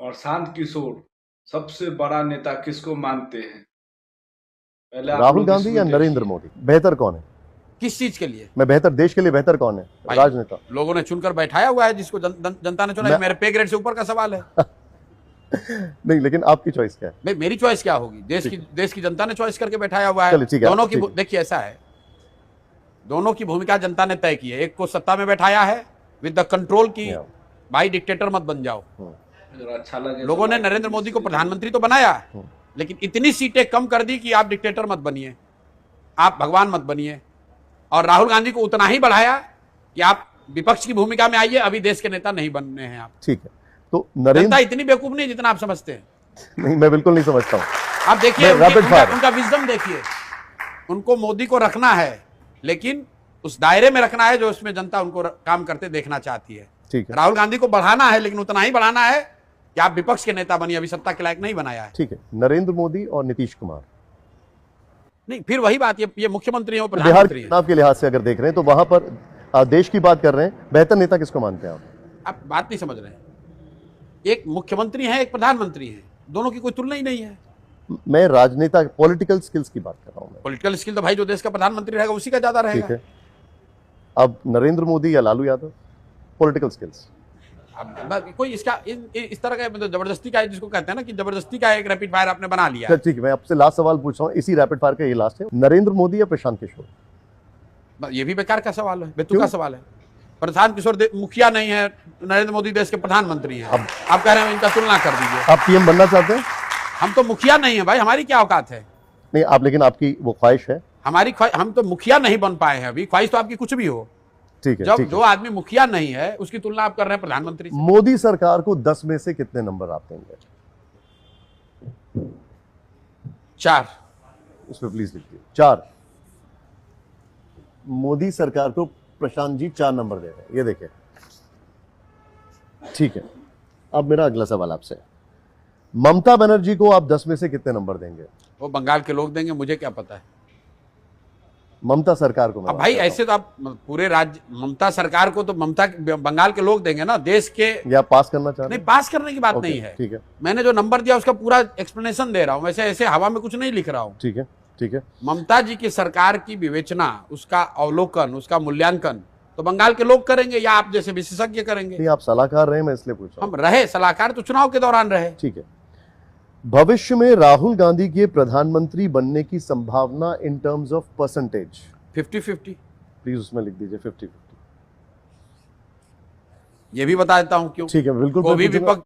और शांत किशोर सबसे बड़ा नेता किसको मानते हैं? पहले आप राहुल लोग गांधी इसको या नरेंद्र देखिए। मोदी? बेहतर कौन है? किस चीज के लिए? मैं बेहतर, देश के लिए बेहतर कौन है भाई, राजनेता? लोगों ने चुनकर बैठाया हुआ है जिसको जनता ने चुना। ये मेरे पे ग्रेड से ऊपर का सवाल है। नहीं, लेकिन आपकी चॉइस क्या है? भाई, मेरी चॉइस क्या होगी? देश की जनता ने चॉइस करके बैठाया हुआ है। चलिए, ठीक है, दोनों की ठीक है। देखिए, ऐसा है, दोनों की भूमिका जनता ने तय की है। एक को सत्ता में बैठाया है विद द कंट्रोल की भाई डिक्टेटर मत बन जाओ। अच्छा लगे लोगों ने नरेंद्र मोदी को प्रधानमंत्री तो बनाया, लेकिन इतनी सीटें कम कर दी कि आप डिक्टेटर मत बनिए, आप भगवान मत बनिए। और राहुल गांधी को उतना ही बढ़ाया कि आप विपक्ष की भूमिका में आइए, अभी देश के नेता नहीं बनने हैं आप। ठीक है, तो जनता नरेंद्र, इतनी बेवकूफ नहीं जितना आप समझते हैं। नहीं, मैं बिल्कुल नहीं समझता हूं। आप देखिए मैं उनका विजडम देखिए। उनको मोदी को रखना है, लेकिन उस दायरे में रखना है जो उसमें जनता उनको काम करते देखना चाहती है। ठीक है, राहुल गांधी को बढ़ाना है, लेकिन उतना ही बढ़ाना है कि आप विपक्ष के नेता बनिए, अभी सत्ता के लायक नहीं बनाया है। ठीक है। नरेंद्र मोदी और नीतीश कुमार, नहीं, फिर वही बात, ये मुख्यमंत्री है, बिहार प्रधानमंत्री है। चुनाव के लिहाज से अगर देख रहे हैं तो वहां पर देश की बात कर रहे हैं, बेहतर नेता किसको मानते हैं आप? आप बात नहीं समझ रहे हैं। एक मुख्यमंत्री है, एक प्रधानमंत्री है, दोनों की कोई तुलना ही नहीं है। मैं राजनेता, पॉलिटिकल स्किल्स की बात कर रहा हूं मैं। पॉलिटिकल स्किल तो भाई जो देश का प्रधानमंत्री रहेगा उसी का ज्यादा ठीक रहेगा। है, अब नरेंद्र मोदी या लालू यादव, पॉलिटिकल स्किल्स? अब कोई इसका इस तरह का मतलब जबरदस्ती का है, जिसको कहते हैं ना कि जबरदस्ती का एक रैपिड फायर आपने बना लिया है। ठीक है, मैं आपसे लास्ट सवाल पूछ रहा हूँ, इसी रैपिड फायर का ये लास्ट है। नरेंद्र मोदी या प्रशांत किशोर? ये भी बेकार का सवाल है, बेतुका सवाल है। प्रशांत किशोर मुखिया नहीं है, नरेंद्र मोदी देश के प्रधानमंत्री हैं। आप कह रहे हैं इनका तुलना कर दीजिए। आप पीएम बनना चाहते हैं? हम तो मुखिया नहीं है भाई, हमारी क्या औकात है? नहीं, आप, लेकिन आपकी वो ख्वाहिश है। हमारी ख्वाहिश, हम तो मुखिया नहीं बन पाए हैं अभी। ख्वाहिश तो आपकी कुछ भी हो। ठीक है, जब ठीक जो आदमी मुखिया नहीं है उसकी तुलना आप कर रहे हैं प्रधानमंत्री से। मोदी सरकार को 10 में से कितने नंबर आप देंगे? 4। उसमें प्लीज लिखिए 4। मोदी सरकार को प्रशांत जी 4 नंबर दे रहे हैं, ये देखिए। ठीक है, अब मेरा अगला सवाल आपसे, ममता बनर्जी को आप 10 में से कितने नंबर देंगे? वो बंगाल के लोग देंगे, मुझे क्या पता है। ममता सरकार को? अब भाई ऐसे तो आप पूरे राज्य, ममता सरकार को तो ममता बंगाल के लोग देंगे ना, देश के। या पास करना चाह रहे नहीं, पास करने की बात नहीं है। ठीक है, मैंने जो नंबर दिया उसका पूरा एक्सप्लेनेशन दे रहा हूं, वैसे ऐसे हवा में कुछ नहीं लिख रहा हूं। ठीक है, ठीक है। ममता जी की सरकार की विवेचना, उसका अवलोकन, उसका मूल्यांकन तो बंगाल के लोग करेंगे या आप जैसे विशेषज्ञ करेंगे। नहीं, आप सलाहकार रहे, मैं इसलिए पूछ रहा हूं। हम रहे सलाहकार तो चुनाव के दौरान रहे। ठीक है, भविष्य में राहुल गांधी के प्रधानमंत्री बनने की संभावना in terms of percentage? 50-50। Please उसमें लिख दीजिए 50-50। ये भी बता देता हूं क्यों। ठीक है, बिल्कुल। वो भी विपक्ष